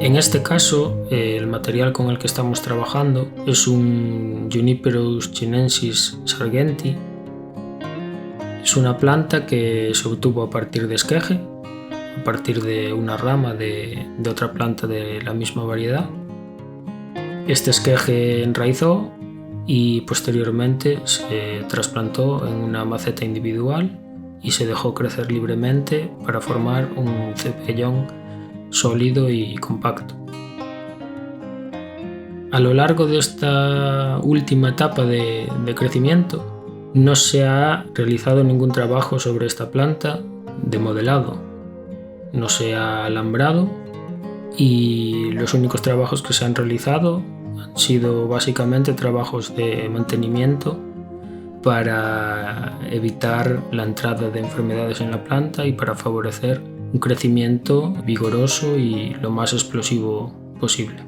En este caso, el material con el que estamos trabajando es un Juniperus chinensis sargenti. Es una planta que se obtuvo a partir de esqueje, a partir de una rama de otra planta de la misma variedad. Este esqueje enraizó y posteriormente se trasplantó en una maceta individual y se dejó crecer libremente para formar un cepellón sólido y compacto. A lo largo de esta última etapa de crecimiento no se ha realizado ningún trabajo sobre esta planta de modelado, no se ha alambrado y los únicos trabajos que se han realizado han sido básicamente trabajos de mantenimiento para evitar la entrada de enfermedades en la planta y para favorecer un crecimiento vigoroso y lo más explosivo posible.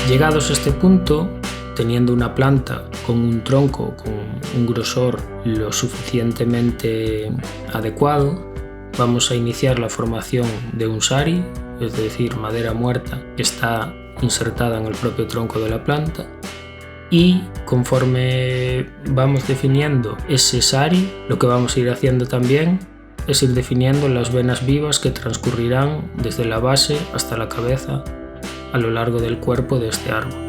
Llegados a este punto, teniendo una planta con un tronco con un grosor lo suficientemente adecuado, vamos a iniciar la formación de un sari, es decir, madera muerta que está insertada en el propio tronco de la planta, y conforme vamos definiendo ese sari, lo que vamos a ir haciendo también es ir definiendo las venas vivas que transcurrirán desde la base hasta la cabeza a lo largo del cuerpo de este árbol.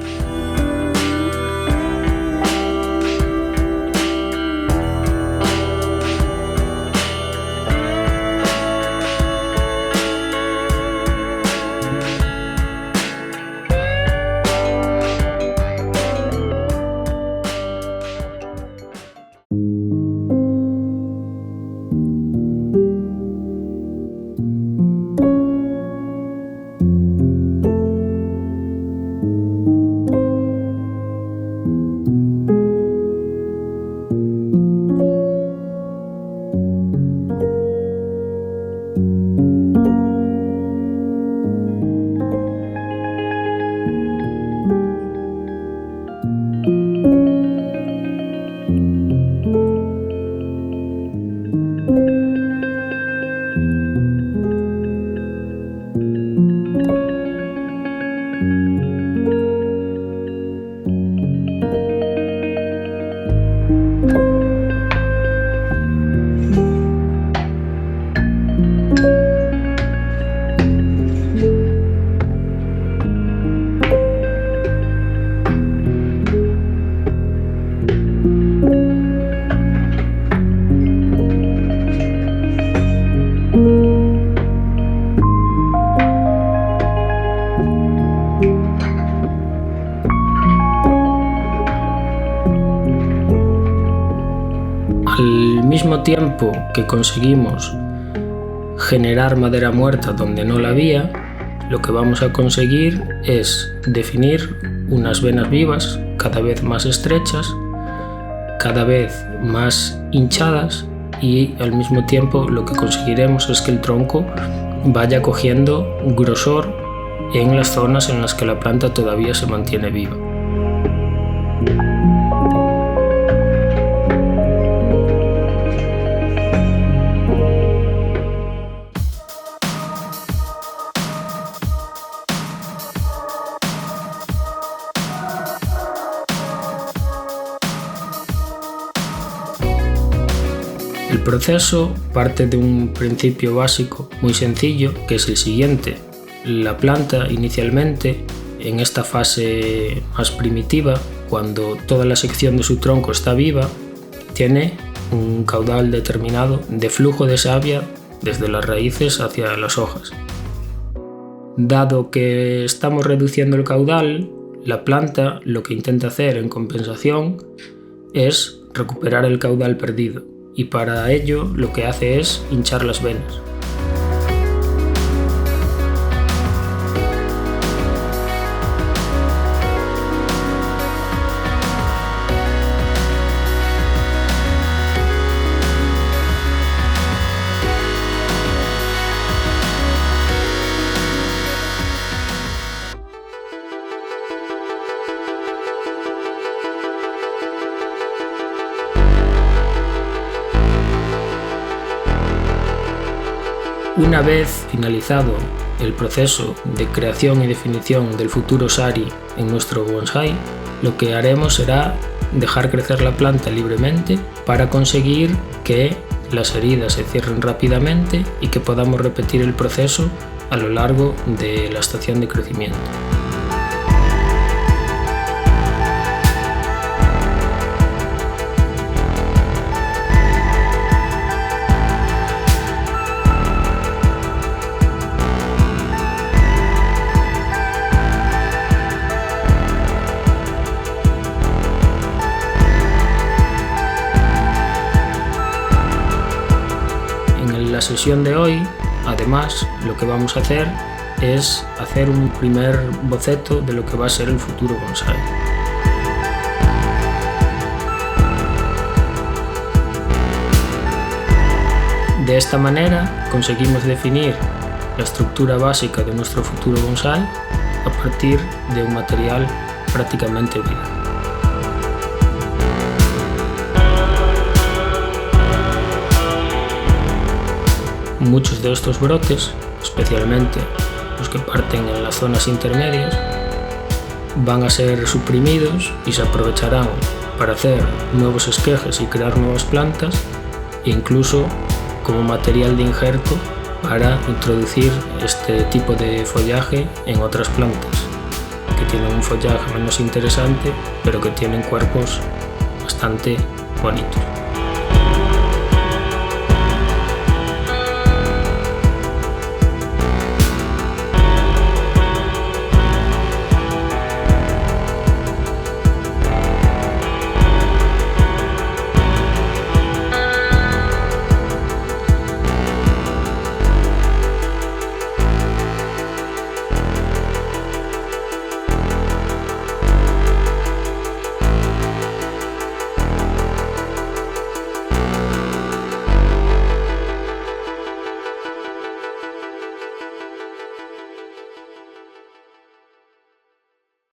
Al mismo tiempo que conseguimos generar madera muerta donde no la había, lo que vamos a conseguir es definir unas venas vivas cada vez más estrechas, cada vez más hinchadas, y al mismo tiempo lo que conseguiremos es que el tronco vaya cogiendo grosor en las zonas en las que la planta todavía se mantiene viva. El proceso parte de un principio básico muy sencillo, que es el siguiente. La planta inicialmente, en esta fase más primitiva, cuando toda la sección de su tronco está viva, tiene un caudal determinado de flujo de savia desde las raíces hacia las hojas. Dado que estamos reduciendo el caudal, la planta lo que intenta hacer en compensación es recuperar el caudal perdido, y para ello lo que hace es hinchar las venas. Una vez finalizado el proceso de creación y definición del futuro Sari en nuestro bonsái, lo que haremos será dejar crecer la planta libremente para conseguir que las heridas se cierren rápidamente y que podamos repetir el proceso a lo largo de la estación de crecimiento. En la sesión de hoy, además, lo que vamos a hacer es hacer un primer boceto de lo que va a ser el futuro bonsái. De esta manera conseguimos definir la estructura básica de nuestro futuro bonsái a partir de un material prácticamente virgen. Muchos de estos brotes, especialmente los que parten en las zonas intermedias, van a ser suprimidos y se aprovecharán para hacer nuevos esquejes y crear nuevas plantas, e incluso como material de injerto para introducir este tipo de follaje en otras plantas que tienen un follaje menos interesante, pero que tienen cuerpos bastante bonitos.